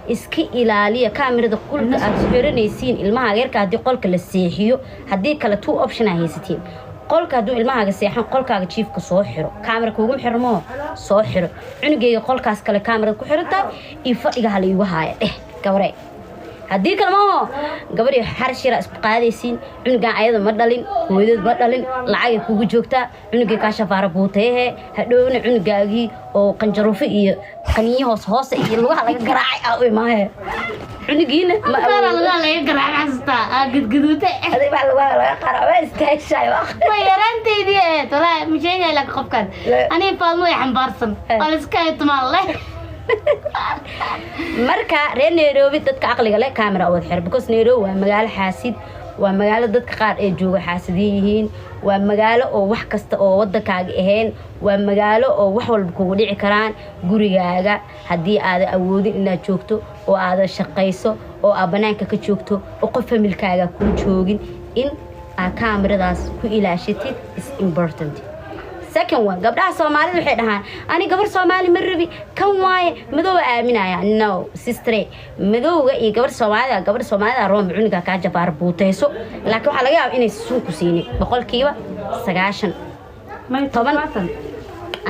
iska ilaaliya kaamirada qolka aad xiranaysiin ilmaha yarka hadii qolka la seexiyo hadii kala two option ay haysatiin qolka haduu ilmaha seexan qolkaaga jiifka soo xiro kaamira kuugu xirmo soo xiro cunugeyga qolkaas kale kaamirada ku xirata iyo fadhiga hal igu haaya gabarey hadii kale ma gabadhi xarshira isku qaadaysiin cunugan ayada ma dhalin hooyadad ma dhalin lacag kugu joogta cunugay ka shafaara buuteehe hadhowna cunugaagi oo qanjaruufo iyo qaniyo hoos iyo lugaha laga garaacay ah u imaahe cunugiina ma laga garaacay hasta gadgaduute aday baa laga qaraabay istaashay ma yaranteedii tolaa misheeyay la qofkan ani faalmo ay xambaarsan aliska tumal leh marka reer Nairobi dadka aqliga leh camera oo xir because Nairobi waa magaalo xaasid waa magaalo dadka qaar ay jooga xaasidin yihiin waa magaalo oo wax kasta oo wadankaaga ahayn waa magaalo oo wax walba kugu dhici karaan gurigaaga hadii aad awoodin inaad joogto oo aad shaqayso oo aad banaanka ka joogto oo qof familkaaga ku joogin in aad kameradaas ku ilaashatid is important second one gabdhaha Soomaalidu waxay dhahaan ani gabar Soomaali ma rabi kan waaye madow aaminaya no sister madowga iyo gabar Soomaalida room cuniga ka jabaar buuteyso laakiin waxa laga yaabaa inay suuq ku siinay boqolkiiba 90 ma toban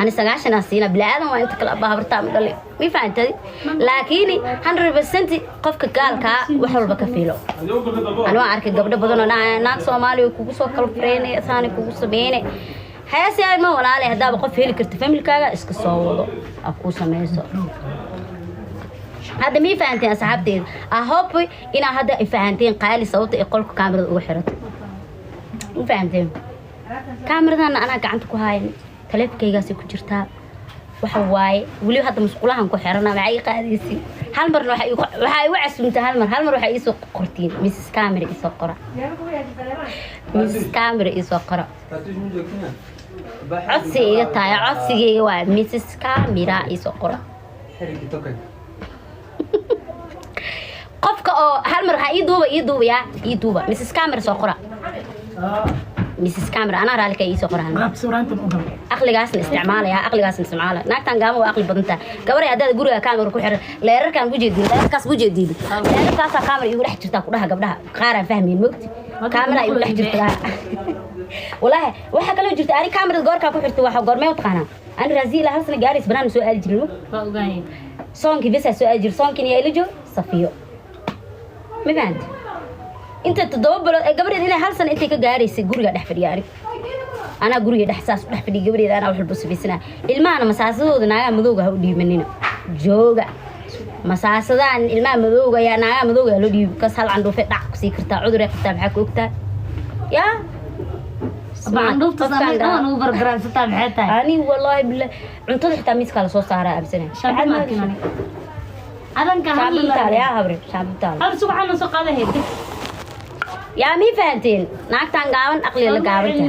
ani 90 asiina bilaadan waa inta kala baabarta ma dhalay mi faantay laakiin 100% qofka gaalka wax walba ka fiilo ani waan arkay gabdho badan oo naag Soomaali kugu soo kala freenay asaani kugu sameeyay هيا ما ولا عليه هذا بقف هيك كرت فمل كذا إسك صوّده أكو سميسو هذا مي فهمتين أصحابتي أهوبي إن هذا فهمتين قالي صوت يقولك كاميرا وحرت مو فهمتين كاميرا أنا قعدت كهاي ثلاث كيجاسي كجرتها وحواي ولي هذا مسؤولها عن كحرنا معي قاديسي هالمر وحي وعسمت هالمر وحي يسوق قرتين ميس كاميرا يسوق قرا ميس كاميرا يسوق قرا عصي تاي عصي waa Mrs. Camera iso qora qofka oo hal mar ha ii duuba Mrs. Camera soo qora Mrs. Camera ana raalka iso qoraan aqligaasna isticmaalaya naagtan gaamo waa aqli badanta gabar ay hadda guriga camera ku xiran leerarkan leerarkaas leerarkaas camera igu dhex jirta ku dhaha gabdhaha qaar aan fahmin moogti camera igu dhex jirta والله waxa kale jirta ari kamerada goorka ku xirtay waxa goormay u taqaana aan raasiil hal sana gaaris banaan soo aadi jirno ogaay soonki bisa soo aadi jir soonkin iyo ilajo safiyo maband inta todobalo gabadheed ilaa hal sana intay ka gaaraysay guriga dhex fadhiyaari ana guriga dhex saas dhex fadhiyo gabadheed ana wax walba sameysana ilmaana masaasadooda naaga madowga ha u dhiibanina jooga masaasadaan ilmaha madowga ya naaga madowga loo dhiib ka sal candhuufe dhac ku sii kartaa cudur ay qabtaa maxaa ku ogtaa ya عندوف تصامي أنا وبرجران ستة بحياتها أنا والله بالله عنتظر حتى ميسك على صوص سهرة أبسنة شاب ما كناني أنا كهل شاب تالي يا هبري شاب تالي هذا سوق عنا سوق هذا هيك يا مي فهمتين ناك تانجاون أقلي اللي قابلته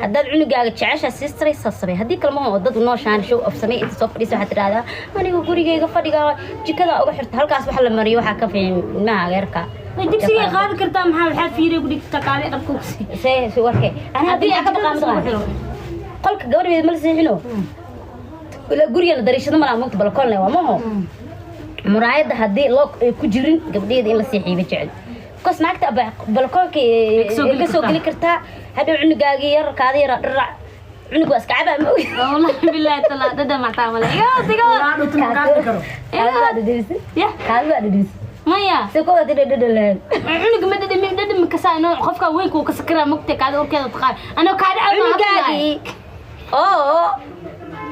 هذا عنو قاعد تعيش السيستري صصري هذيك المهم وضد النوش عن شو أفسمي أنت صفري سو حتى هذا أنا يقولي جاي قفدي قال جي كذا أروح هل كاس بحال مريو حكا في ما غيرك ديك سي قاد كرتا محل حال فيري وديك تقالي قلكوكسي سي وركي انا هدي اكبر قامد قلك غوري مل سيحلو ولا غوريا دريشده ما مقت بلكون له ما هو مرايد هدي لو ku jirin gabdheed in la siixiiba jecel kos naagta balkoonka ka soo gali karta hadhow cunugaagi yar kaadi yar dhirac cunugu iska cabaa ma ogi wallahi billahi tala dada ma taamale yo diga ya kaadi waa dhidis maya سكوت ددلان عنق مدد من كسانو خفكا وينكو كسكرا مقتي كاد وركيدا تقال انا كاد عنقاغي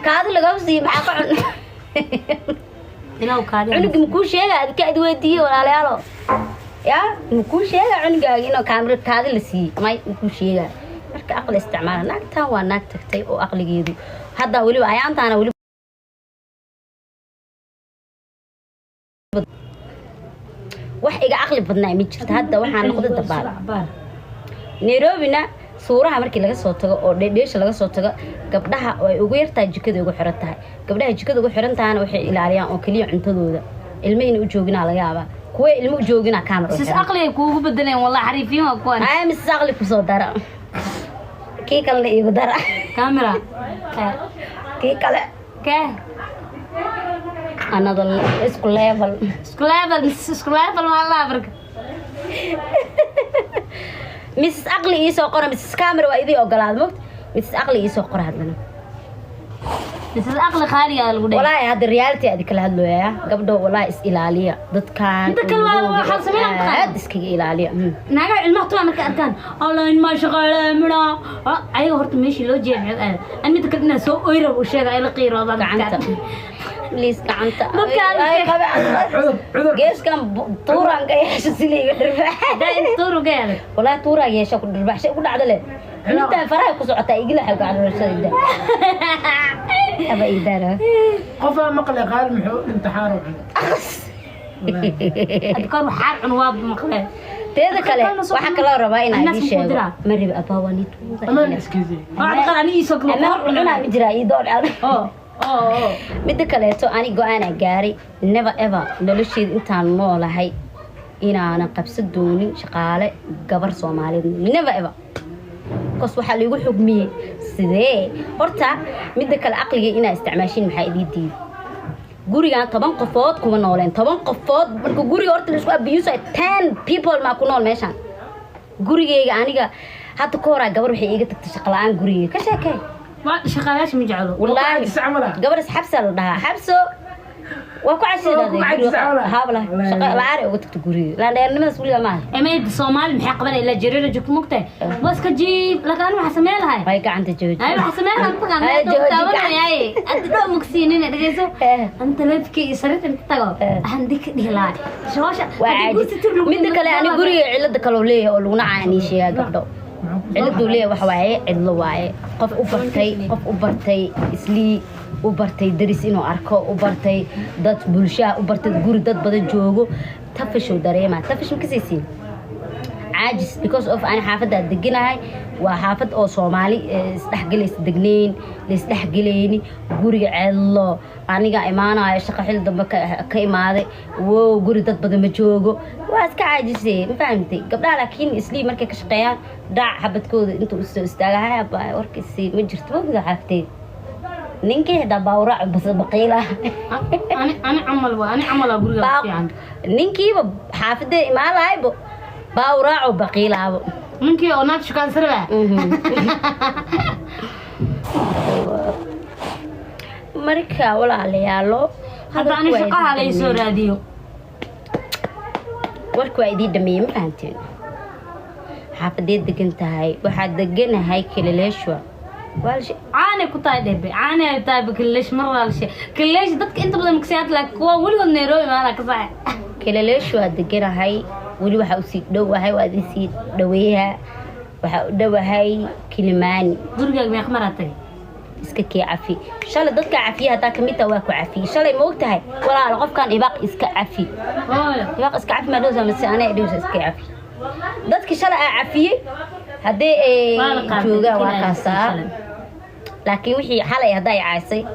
كاد لغوسي ما قعن إلا وكاد عنق مكو شيغا كاد وديه ولاalayaalo يا مكو شيغا عنقاغي inoo kaamira kaadi la sii may mكو شيغا marka aqal isticmaal naagta waa naag tagtay oo aqligeedu hadda wali ayaantaana wali wax iga aqli badnaa ma jirto hadda waxaan noqday dabaal Nairobi-na suuraha markii laga soo tago oo dheedheesha laga soo tago gabdhaha ay ugu yartaa jikada ugu xiran tahay gabdhaha jikada ugu xiran tahay waxay ilaaliyaan oo kaliya cuntadooda ilmeyna u joogina laga yaabaa kuwa ilmo u joogina kaamiro sis aqli kuugu bedeleen wallahi xariifiin waa kuwan ay mis aqli ku soo dara kii kale igu dara kaamira kii kale ka another isku level ما الله برك Mrs. Aqli ii soo qora Mrs. Camera waa idii ogolaad mogt Mrs. Aqli ii soo qora hadlana بس العقل خالي يا الغدي والله هذا الريالتي هذيك الهدلويا قبضوا والله اس إلالية ضد كان انت كل واحد خلص مين هاد اسكي إلالية ناقع المحتوى مركا أركان الله إن ما شغال منا أيوه هرت ماشي لو جيم أنا متكلمنا سو أيرة وشيء على قيرة هذا قعنتا ليس قعنتا ما كان جيش كان طوران جاي سيلي دربح ده طور وقال والله طورا جيش أكو دربح شيء كنا عدله انت فرح كسعتا يقول حق على الرسالة ده أبا إدارة قفا مقلة قال محو امتحان أذكر حال عنواب مقلة تيدا كله waxa kala rabaa in ay sheego marib abawani amaan iskiisi أذكر أنا يسوق ana ma jira ii doon mid kale to ani go'aan gaari never ever nolosheed intaan noolahay inaan qabsan doonin shaqaale gabar Soomaaliyeed never ever kos waxa lagu xugmiyay sidee horta mid kale aqliga ina isticmaashin maxay idii gurigan 10 qofood kuma nooleen 10 qofood marka guriga horta la isku abuse 10 people ma ku nool meeshan gurigeyga aniga hadda ka hor gabar waxay iga tagtay shaqo la'aan gurigeyga ka sheekay ما شغالاش مجعله والله gabar xabsa la dhaha xabso waa ku cashiray habla shaqo la'aan uga tagtay guriga la dheernimada waliga ma أميد الصومال محقبة إلا جريرة جوك مقتة بس كجيب لكن أنا حسمي لها هاي قاعدة جوج أيوة حسمي لها أنت كمان أنت دو مكسينين دقيسو أنت لبكي صرت أنت تقول عندك دهلاي شواشة مدة كلا يعني قري علة كلولية أو لنا عاني شيء قبضو علة دولية وحواي علة واي قف أوبرتي إسلي وبرتي درس إنه أركو وبرتي ضد بلشة وبرتي جوري ضد بدل جوجو تفش ودريمة تفش مكسيسين عاجز because of أنا حافظة دقيناي وحافظ أو صومالي استحقل استدقنين استحقليني جوري علّه أنا جا إيمانا يشق حل دمك كإيمانه وجوري ضد بدل مجوجو واسك عاجزين ما فهمتي قبل لكن إسلي مركز كشقيان دع حبت كود أنتوا استاجها يا ورك السيد مجرت ما بده حافتي نينكي هذا باورع بس بقيلة أنا عمل أقول لك يعني نينكي حافظة ما لاعب باورع وبقيلة نينكي أنا شو كان سربة مركا ولا عليالو هذا أنا شقة على يسور راديو وركوا يدي دمي ما فهمتين حافظة دقنت هاي واحد دقنا هاي كل ليشوا والشيء عاني كتاي دبي عاني تاي كلش مرة الشيء كلش ضدك أنت بدل مكسيات لك هو ولي النيروي ما لك صح كلش وهدقنا هاي ولي واحد وسيد دو هاي وادي سيد دويها واحد دو هاي كلماني درجة بيخ مرتين إسكك عفي شال ضدك عفيها تا كميتا واكو عفي شال موقتها ولا الغف كان إباق إسك عفي إباق إسك عفي ما دوزا بس أنا دوز إسك عفي ضدك شال عفي هدي جوجا وكاسا لكن وحي حالي هداي عايسي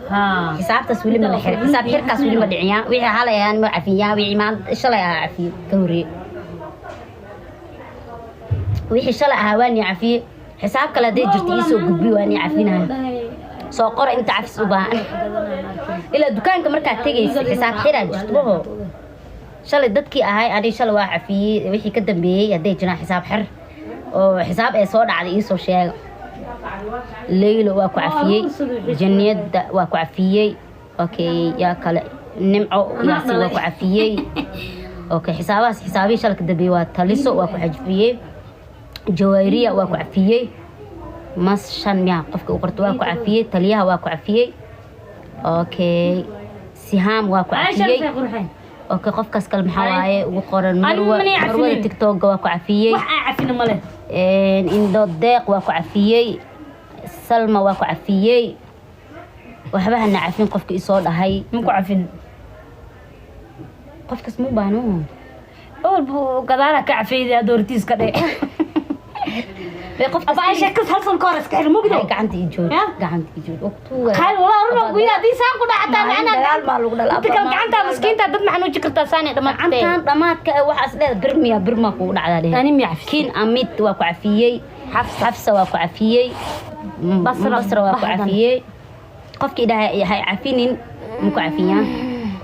حساب تسويل من الحر حساب حركة سويل من العيان وحي حالي يعني ما عفيا وحي ما شال عفي كوري وحي شال هواني عفي حساب كلا دي جرت إيسو قبي واني عفينها سو قرأ انت عفس وبان إلا دكان كمركا تيجي حساب حيرا جرت بهو شال ددكي أهاي أنا شال واحد عفي وحي كدن بيه يدي جنا حساب حر وحساب اي صود على ايسو شيء ليلو واكو عفيي جنيد واكو عفيي اوكي يا كلا نمعو ياسي واكو عفيي اوكي حسابي شالك دبي واتاليسو واكو عفيي جويرية واكو عفيي ماس شان ميا قفك وقرت واكو عفيي تليها واكو عفيي اوكي سهام واكو عفيي اوكي قف كاسكال محاواي وقرن مروه تيك توك واكو عفيي عفينا ماله إن دودق واكو عفيي سلمى واكو عفيي وحبها إن عارفين قفك إصاد هاي مكو عفين قفك اسمه بانو أول بقدارة كعفية يا دورتيز كده قفك أبغى أشكل هالصل كورس كحر مو كده قعدت يجود وقتو خال والله ربع ويا دي ساق ولا حتى أنا ما لو لا تكلم عنتا مسكين تدد محنو جكرت ثاني لما عنتا ضمات وحصل برما كون على أنا ميعرف كين أميت واكو عفيي حفصة واكو عفيي بصرة واكو عفيي قفك إذا هاي عفينين مكو عفيان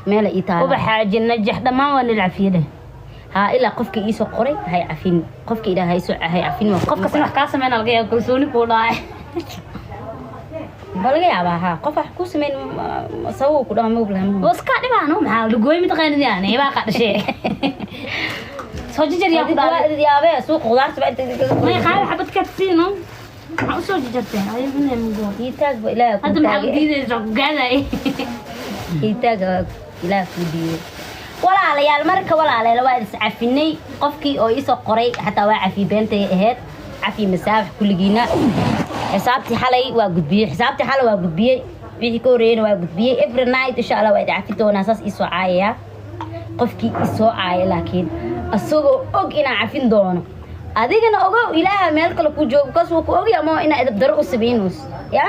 meel ay taala وبحاجة نجح دمان ونلعب فيه ده ها إلا قفك إيسو قري هاي عفين قفك إذا هاي عفين قف كسر حكاسة من الغيا كلسوني كولا بلغي ها قف حكوس من سووا كلها مو بلهم بس كادي ما نو محاول لقوي متقين يعني ما قاد شيء سوجي جري أبو داري يا أبي سوق خضار تبع ما يخالف حبة كتسينو ما سوجي جرتين هاي من يمقول يتاج لا هذا محاول جديد قاعد يتاج لا فيديو walaalayaal marka walaalayaal waa is cafinay qofkii oo isoo qoray xataa waa cafi beentay ahayd cafi masaax kulligiina xisaabtii xalay waa gudbiyay wixii ka horeeyay waa gudbiyay every night insha Allah waa cafi doonaa saas isoo caayaya qofkii isoo caayay laakiin asagoo og inaan cafin doono adigana ogow ilaaha meel kale ku joogo kaas uu ku og yahay ina edab daro u sameeynos ya